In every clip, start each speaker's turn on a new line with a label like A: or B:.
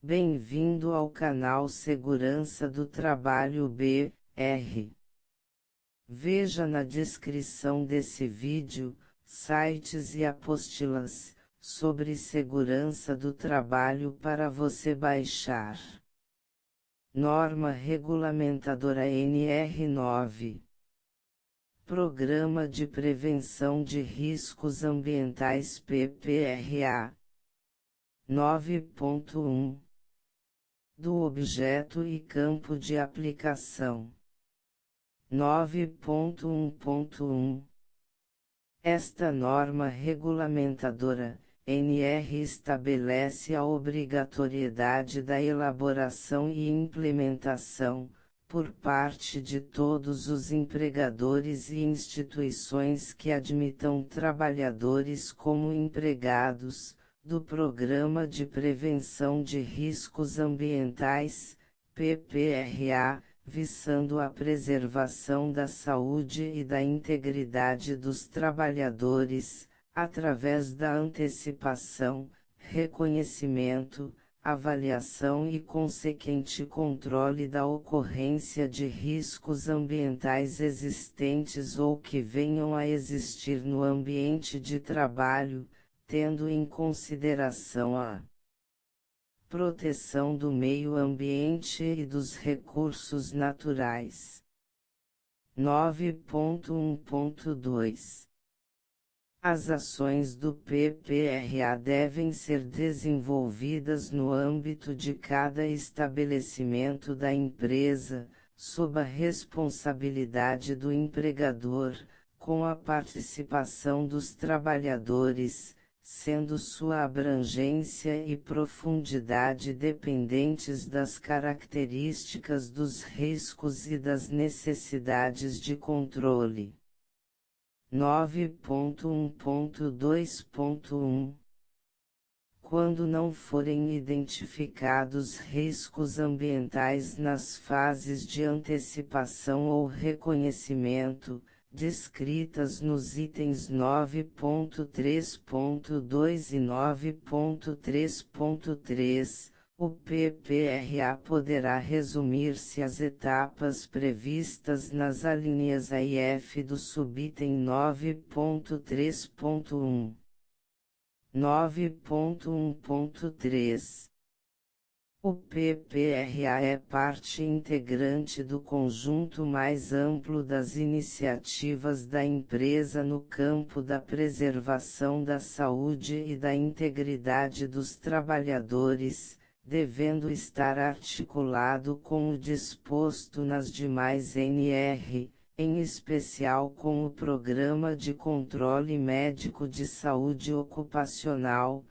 A: Bem-vindo ao canal Segurança do Trabalho BR. Veja na descrição desse vídeo, sites e apostilas, sobre segurança do trabalho para você baixar. Norma Regulamentadora NR9. Programa de Prevenção de Riscos Ambientais PPRA 9.1. Do objeto e campo de aplicação 9.1.1. Esta norma regulamentadora, NR, estabelece a obrigatoriedade da elaboração e implementação, por parte de todos os empregadores e instituições que admitam trabalhadores como empregados, do Programa de Prevenção de Riscos Ambientais, PPRA, visando a preservação da saúde e da integridade dos trabalhadores, através da antecipação, reconhecimento, avaliação e consequente controle da ocorrência de riscos ambientais existentes ou que venham a existir no ambiente de trabalho, tendo em consideração a proteção do meio ambiente e dos recursos naturais. 9.1.2. As ações do PPRA devem ser desenvolvidas no âmbito de cada estabelecimento da empresa, sob a responsabilidade do empregador, com a participação dos trabalhadores, sendo sua abrangência e profundidade dependentes das características dos riscos e das necessidades de controle. 9.1.2.1. Quando não forem identificados riscos ambientais nas fases de antecipação ou reconhecimento, descritas nos itens 9.3.2 e 9.3.3, o PPRA poderá resumir-se às etapas previstas nas alíneas A e F do subitem 9.3.1. 9.1.3. O PPRA é parte integrante do conjunto mais amplo das iniciativas da empresa no campo da preservação da saúde e da integridade dos trabalhadores, devendo estar articulado com o disposto nas demais NR, em especial com o Programa de Controle Médico de Saúde Ocupacional,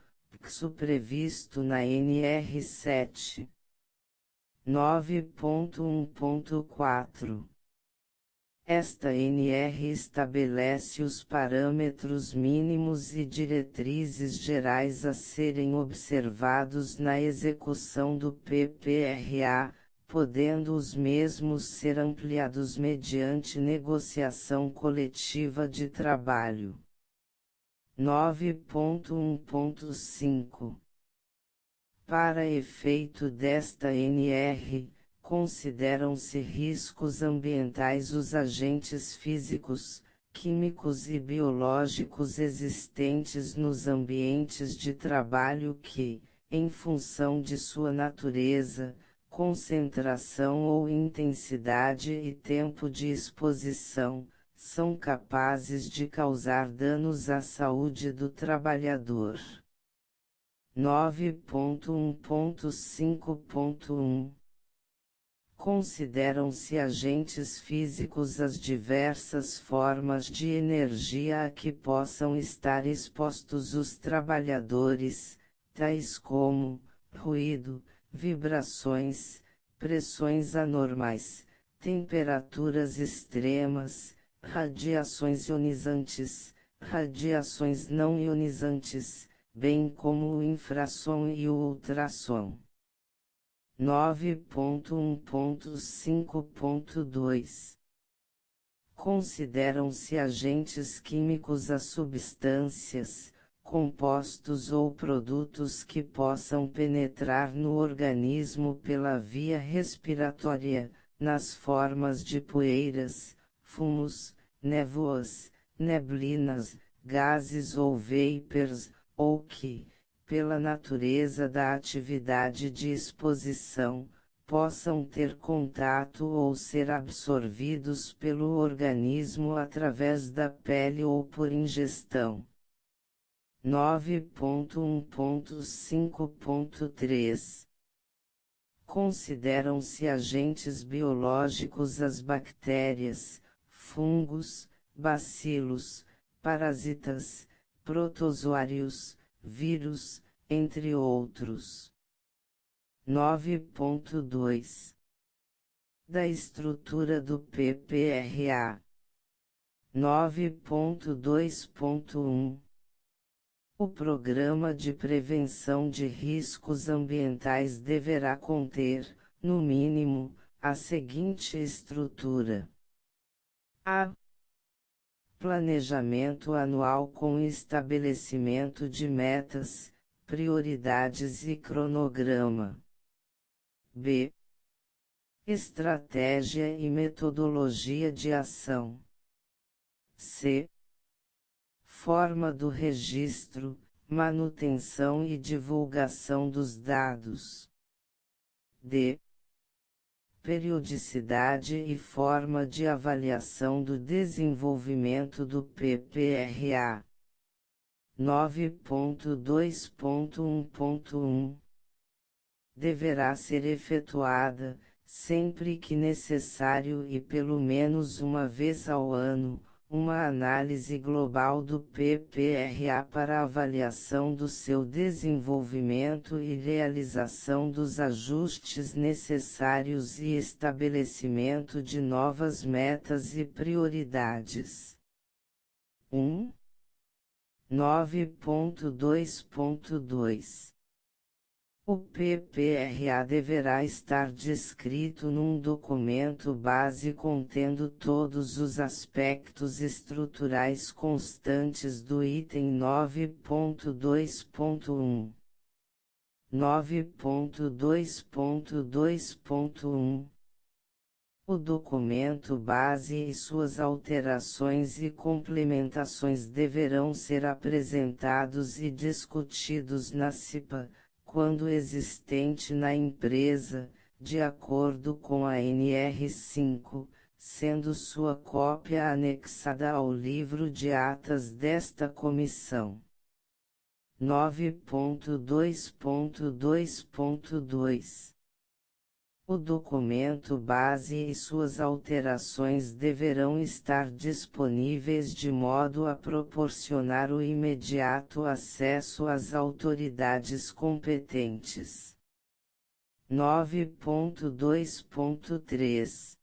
A: previsto na NR 7. 9.1.4. Esta NR estabelece os parâmetros mínimos e diretrizes gerais a serem observados na execução do PPRA, podendo os mesmos ser ampliados mediante negociação coletiva de trabalho. 9.1.5. Para efeito desta NR, consideram-se riscos ambientais os agentes físicos, químicos e biológicos existentes nos ambientes de trabalho que, em função de sua natureza, concentração ou intensidade e tempo de exposição, são capazes de causar danos à saúde do trabalhador. 9.1.5.1. Consideram-se agentes físicos as diversas formas de energia a que possam estar expostos os trabalhadores, tais como ruído, vibrações, pressões anormais, temperaturas extremas, radiações ionizantes, radiações não ionizantes, bem como o infrassom e o ultrassom. 9.1.5.2. Consideram-se agentes químicos as substâncias, compostos ou produtos que possam penetrar no organismo pela via respiratória, nas formas de poeiras, fumos, névoas, neblinas, gases ou vapors, ou que, pela natureza da atividade de exposição, possam ter contato ou ser absorvidos pelo organismo através da pele ou por ingestão. 9.1.5.3 Consideram-se agentes biológicos as bactérias, fungos, bacilos, parasitas, protozoários, vírus, entre outros. 9.2 Da estrutura do PPRA. 9.2.1 O Programa de Prevenção de Riscos Ambientais deverá conter, no mínimo, a seguinte estrutura: a. Planejamento anual com estabelecimento de metas, prioridades e cronograma. b. Estratégia e metodologia de ação. c. Forma do registro, manutenção e divulgação dos dados. d. Periodicidade e forma de avaliação do desenvolvimento do PPRA. 9.2.1.1 Deverá ser efetuada, sempre que necessário e pelo menos uma vez ao ano, uma análise global do PPRA para avaliação do seu desenvolvimento e realização dos ajustes necessários e estabelecimento de novas metas e prioridades. 1. 9.2.2 O PPRA deverá estar descrito num documento base contendo todos os aspectos estruturais constantes do item 9.2.1. 9.2.2.1 O documento base e suas alterações e complementações deverão ser apresentados e discutidos na CIPA, quando existente na empresa, de acordo com a NR5, sendo sua cópia anexada ao livro de atas desta comissão. 9.2.2.2 O documento base e suas alterações deverão estar disponíveis de modo a proporcionar o imediato acesso às autoridades competentes. 9.2.3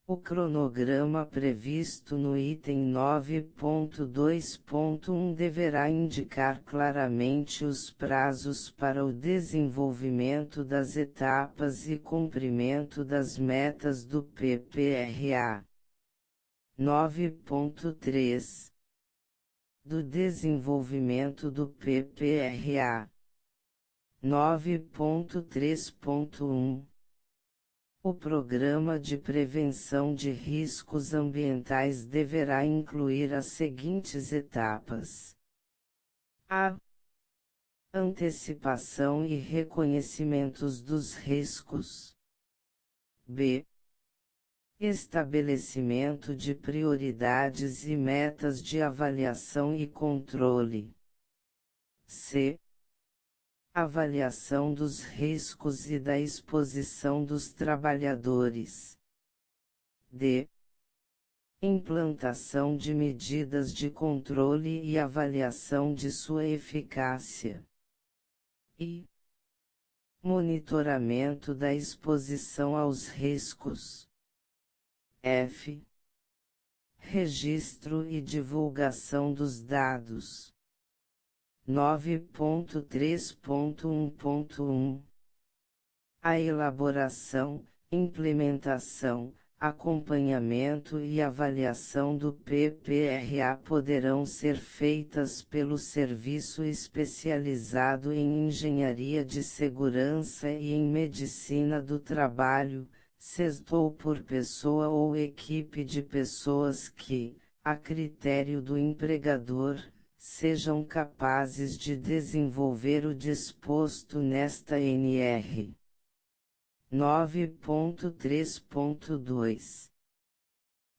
A: O cronograma previsto no item 9.2.1 deverá indicar claramente os prazos para o desenvolvimento das etapas e cumprimento das metas do PPRA. 9.3 Do desenvolvimento do PPRA. 9.3.1 O Programa de Prevenção de Riscos Ambientais deverá incluir as seguintes etapas: a. Antecipação e reconhecimentos dos riscos. b. Estabelecimento de prioridades e metas de avaliação e controle. c. Avaliação dos riscos e da exposição dos trabalhadores. d. Implantação de medidas de controle e avaliação de sua eficácia. e. Monitoramento da exposição aos riscos. f. Registro e divulgação dos dados. 9.3.1.1 A elaboração, implementação, acompanhamento e avaliação do PPRA poderão ser feitas pelo Serviço Especializado em Engenharia de Segurança e em Medicina do Trabalho, SEST, ou por pessoa ou equipe de pessoas que, a critério do empregador, sejam capazes de desenvolver o disposto nesta NR. 9.3.2.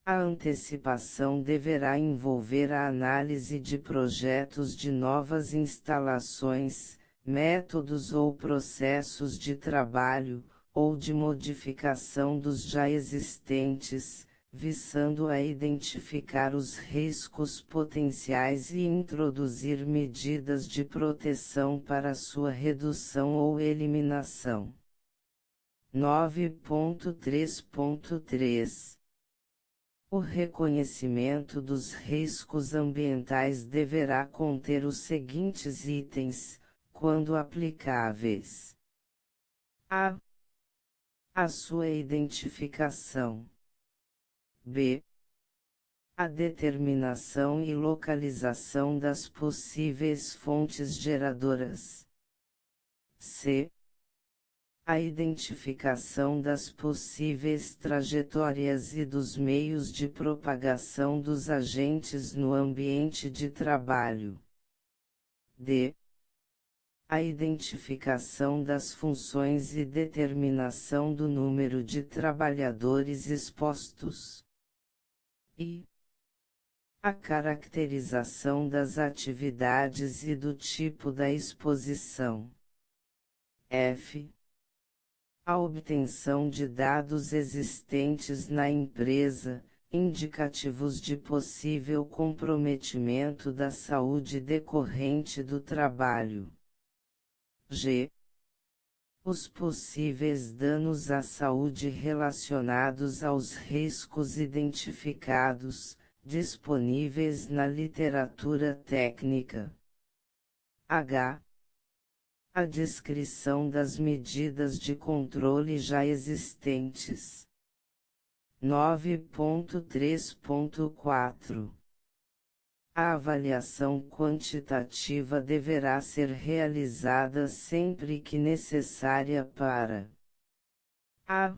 A: A antecipação deverá envolver a análise de projetos de novas instalações, métodos ou processos de trabalho, ou de modificação dos já existentes, visando a identificar os riscos potenciais e introduzir medidas de proteção para sua redução ou eliminação. 9.3.3. O reconhecimento dos riscos ambientais deverá conter os seguintes itens, quando aplicáveis: a. A sua identificação. b. A determinação e localização das possíveis fontes geradoras. c. A identificação das possíveis trajetórias e dos meios de propagação dos agentes no ambiente de trabalho. d. A identificação das funções e determinação do número de trabalhadores expostos. e. A caracterização das atividades e do tipo da exposição. f. A obtenção de dados existentes na empresa, indicativos de possível comprometimento da saúde decorrente do trabalho. g. Os possíveis danos à saúde relacionados aos riscos identificados, disponíveis na literatura técnica. h. A descrição das medidas de controle já existentes. 9.3.4. A avaliação quantitativa deverá ser realizada sempre que necessária para: a.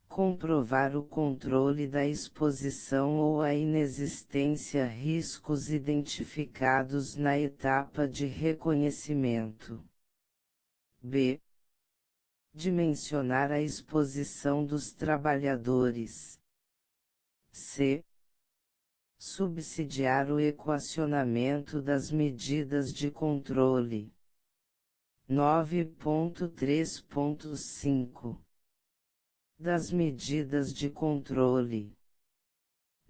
A: Comprovar o controle da exposição ou a inexistência riscos identificados na etapa de reconhecimento. b. Dimensionar a exposição dos trabalhadores. c. Subsidiar o equacionamento das medidas de controle. 9.3.5. Das medidas de controle.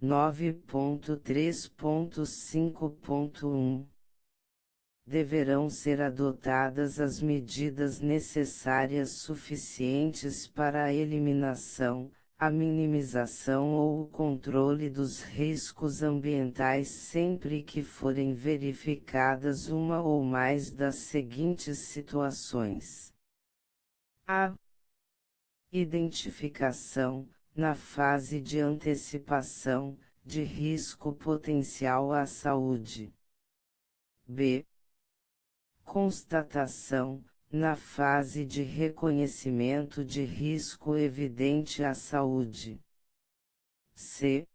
A: 9.3.5.1. Deverão ser adotadas as medidas necessárias suficientes para a eliminação, a minimização ou o controle dos riscos ambientais sempre que forem verificadas uma ou mais das seguintes situações: a. Identificação, na fase de antecipação, de risco potencial à saúde. b. Constatação, na fase de reconhecimento de risco evidente à saúde. c.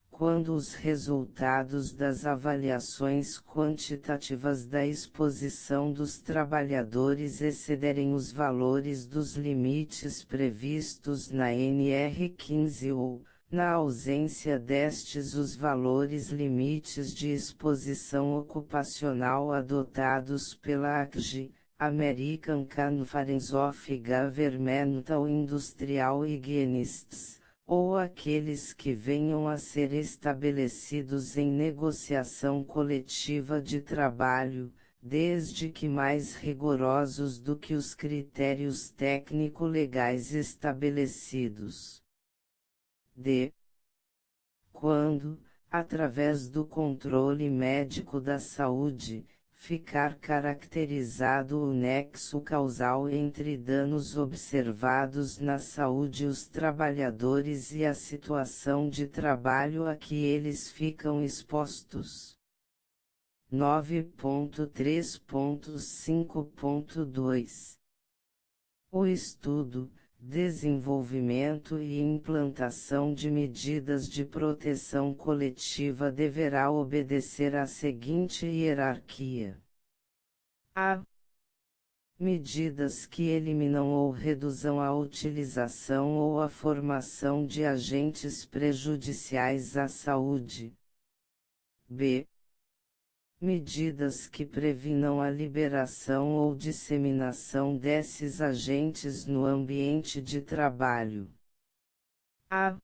A: Quando os resultados das avaliações quantitativas da exposição dos trabalhadores excederem os valores dos limites previstos na NR15 ou, na ausência destes, os valores limites de exposição ocupacional adotados pela ACG, American Conference of Governmental Industrial Hygienists, ou aqueles que venham a ser estabelecidos em negociação coletiva de trabalho, desde que mais rigorosos do que os critérios técnico-legais estabelecidos. d. Quando, através do controle médico da saúde, ficar caracterizado o nexo causal entre danos observados na saúde dos trabalhadores e a situação de trabalho a que eles ficam expostos. 9.3.5.2 O estudo, desenvolvimento e implantação de medidas de proteção coletiva deverá obedecer à seguinte hierarquia. A. Medidas que eliminam ou reduzam a utilização ou a formação de agentes prejudiciais à saúde. B. Medidas que previnam a liberação ou disseminação desses agentes no ambiente de trabalho. A.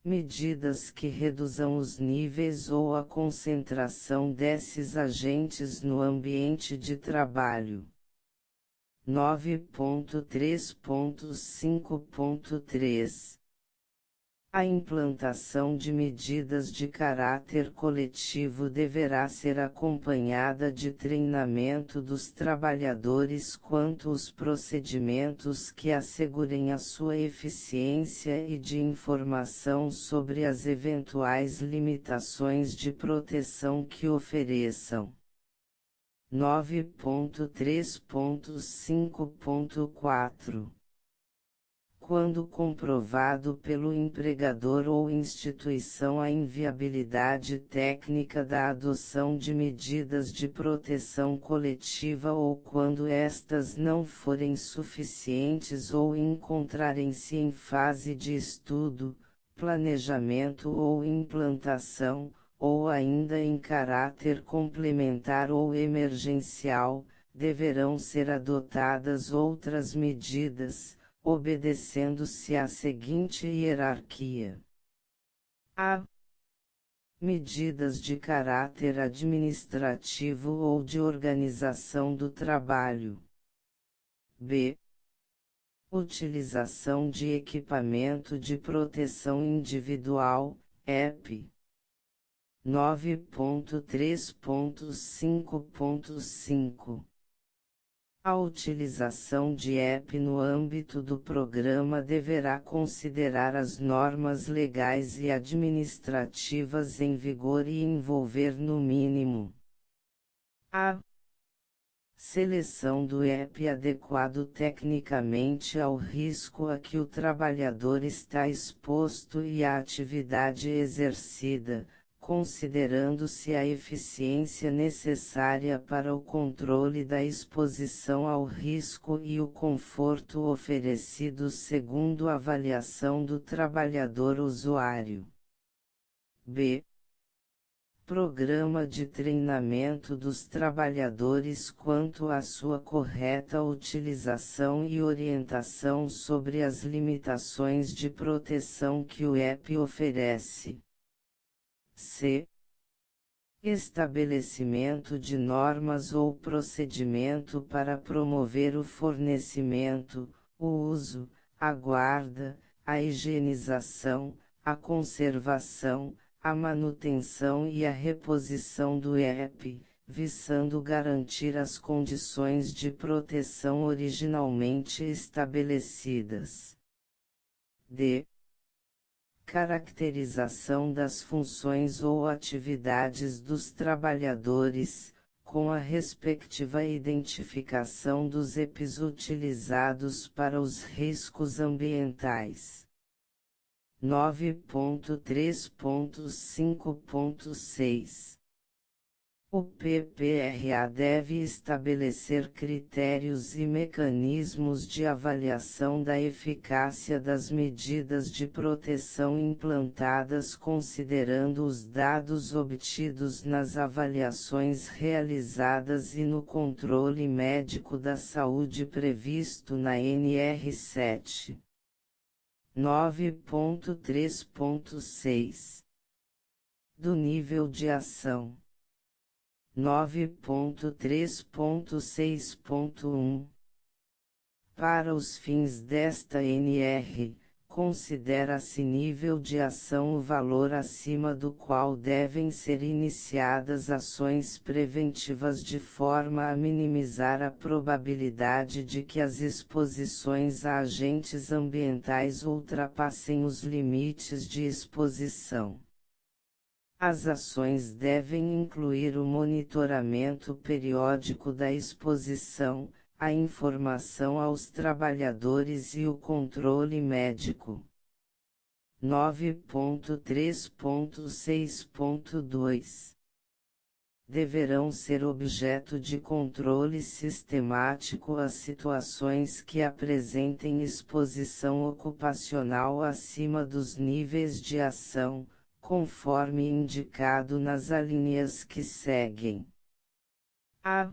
A: Medidas que reduzam os níveis ou a concentração desses agentes no ambiente de trabalho. 9.3.5.3 A implantação de medidas de caráter coletivo deverá ser acompanhada de treinamento dos trabalhadores quanto aos procedimentos que assegurem a sua eficiência e de informação sobre as eventuais limitações de proteção que ofereçam. 9.3.5.4 Quando comprovado pelo empregador ou instituição a inviabilidade técnica da adoção de medidas de proteção coletiva ou quando estas não forem suficientes ou encontrarem-se em fase de estudo, planejamento ou implantação, ou ainda em caráter complementar ou emergencial, deverão ser adotadas outras medidas, obedecendo-se à seguinte hierarquia. A. Medidas de caráter administrativo ou de organização do trabalho. B. Utilização de equipamento de proteção individual, EP. 9.3.5.5 A utilização de EP no âmbito do programa deverá considerar as normas legais e administrativas em vigor e envolver no mínimo a seleção do EP adequado tecnicamente ao risco a que o trabalhador está exposto e à atividade exercida, considerando-se a eficiência necessária para o controle da exposição ao risco e o conforto oferecido segundo a avaliação do trabalhador usuário. B. Programa de treinamento dos trabalhadores quanto à sua correta utilização e orientação sobre as limitações de proteção que o EP oferece. C. Estabelecimento de normas ou procedimento para promover o fornecimento, o uso, a guarda, a higienização, a conservação, a manutenção e a reposição do EP, visando garantir as condições de proteção originalmente estabelecidas. D. Caracterização das funções ou atividades dos trabalhadores, com a respectiva identificação dos EPs utilizados para os riscos ambientais. 9.3.5.6 O PPRA deve estabelecer critérios e mecanismos de avaliação da eficácia das medidas de proteção implantadas considerando os dados obtidos nas avaliações realizadas e no controle médico da saúde previsto na NR7. 9.3.6 Do nível de ação. 9.3.6.1 Para os fins desta NR, considera-se nível de ação o valor acima do qual devem ser iniciadas ações preventivas de forma a minimizar a probabilidade de que as exposições a agentes ambientais ultrapassem os limites de exposição. As ações devem incluir o monitoramento periódico da exposição, a informação aos trabalhadores e o controle médico. 9.3.6.2 Deverão ser objeto de controle sistemático as situações que apresentem exposição ocupacional acima dos níveis de ação, conforme indicado nas alíneas que seguem. A.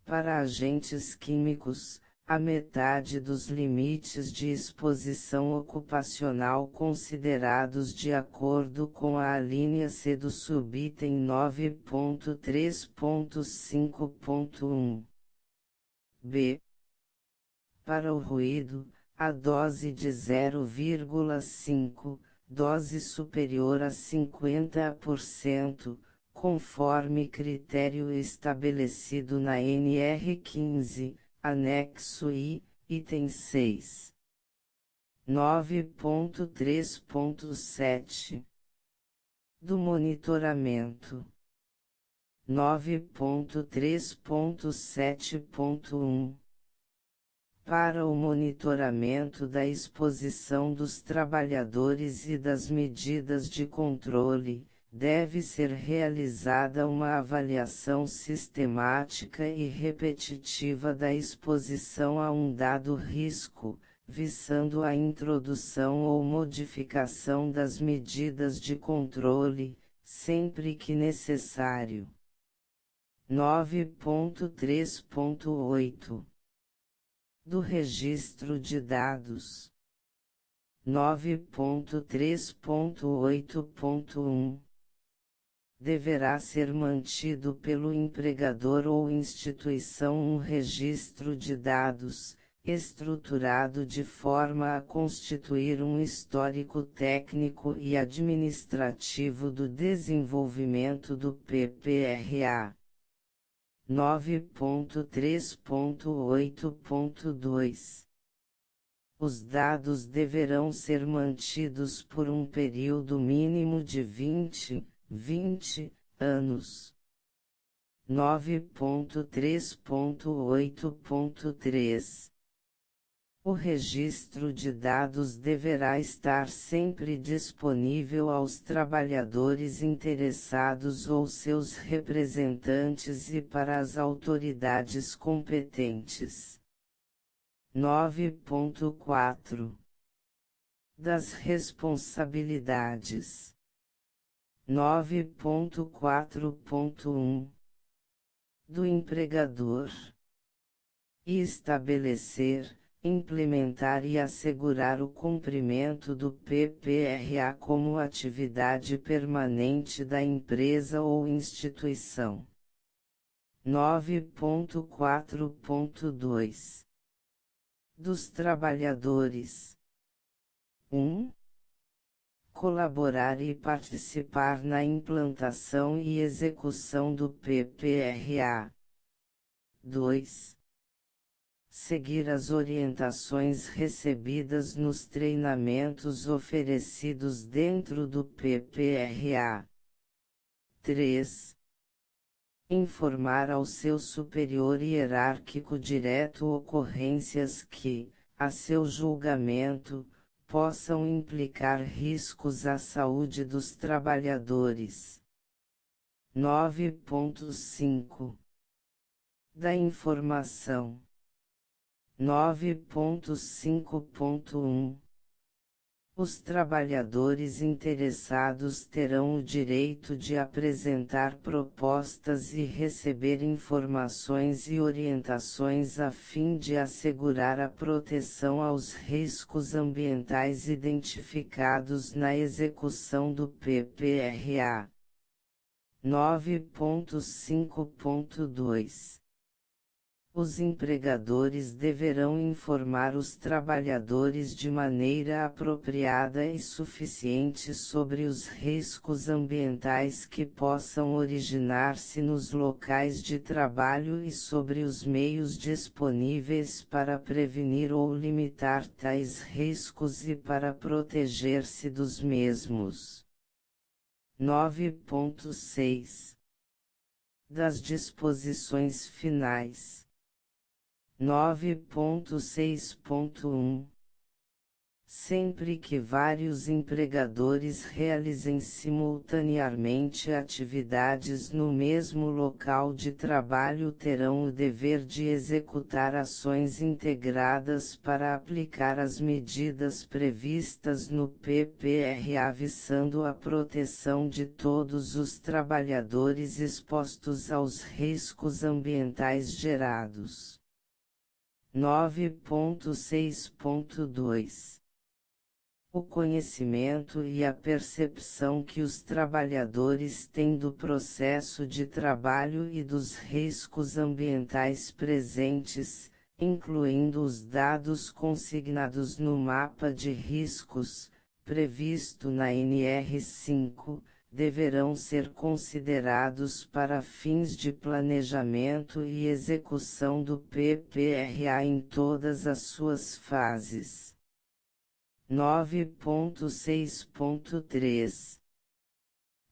A: Para agentes químicos, a metade dos limites de exposição ocupacional considerados de acordo com a alínea C do subitem 9.3.5.1. B. Para o ruído, a dose de 0,5, dose superior a 50%, conforme critério estabelecido na NR15, anexo I, item 6. 9.3.7 Do monitoramento. 9.3.7.1 Para o monitoramento da exposição dos trabalhadores e das medidas de controle, deve ser realizada uma avaliação sistemática e repetitiva da exposição a um dado risco, visando a introdução ou modificação das medidas de controle, sempre que necessário. 9.3.8 Do registro de dados. 9.3.8.1 Deverá ser mantido pelo empregador ou instituição um registro de dados, estruturado de forma a constituir um histórico técnico e administrativo do desenvolvimento do PPRA. 9.3.8.2 Os dados deverão ser mantidos por um período mínimo de 20 anos. 9.3.8.3 O registro de dados deverá estar sempre disponível aos trabalhadores interessados ou seus representantes e para as autoridades competentes. 9.4 Das responsabilidades. 9.4.1 Do empregador. E estabelecer, implementar e assegurar o cumprimento do PPRA como atividade permanente da empresa ou instituição. 9.4.2 Dos trabalhadores. 1. Colaborar e participar na implantação e execução do PPRA. 2. Seguir as orientações recebidas nos treinamentos oferecidos dentro do PPRA. 3. Informar ao seu superior hierárquico direto ocorrências que, a seu julgamento, possam implicar riscos à saúde dos trabalhadores. 9.5 Da informação. 9.5.1 Os trabalhadores interessados terão o direito de apresentar propostas e receber informações e orientações a fim de assegurar a proteção aos riscos ambientais identificados na execução do PPRA. 9.5.2 Os empregadores deverão informar os trabalhadores de maneira apropriada e suficiente sobre os riscos ambientais que possam originar-se nos locais de trabalho e sobre os meios disponíveis para prevenir ou limitar tais riscos e para proteger-se dos mesmos. 9.6 Das disposições finais. 9.6.1 Sempre que vários empregadores realizem simultaneamente atividades no mesmo local de trabalho, terão o dever de executar ações integradas para aplicar as medidas previstas no PPRA, visando a proteção de todos os trabalhadores expostos aos riscos ambientais gerados. 9.6.2 O conhecimento e a percepção que os trabalhadores têm do processo de trabalho e dos riscos ambientais presentes, incluindo os dados consignados no mapa de riscos, previsto na NR5, deverão ser considerados para fins de planejamento e execução do PPRA em todas as suas fases. 9.6.3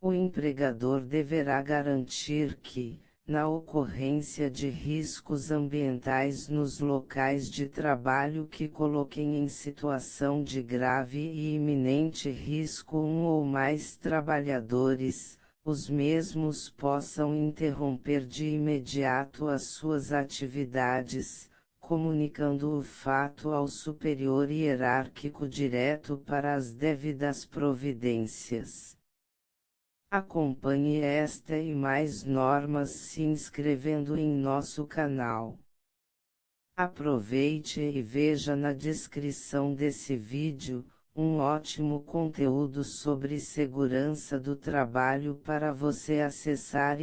A: O empregador deverá garantir que, na ocorrência de riscos ambientais nos locais de trabalho que coloquem em situação de grave e iminente risco um ou mais trabalhadores, os mesmos possam interromper de imediato as suas atividades, comunicando o fato ao superior hierárquico direto para as devidas providências. Acompanhe esta e mais normas se inscrevendo em nosso canal. Aproveite e veja na descrição desse vídeo, um ótimo conteúdo sobre segurança do trabalho para você acessar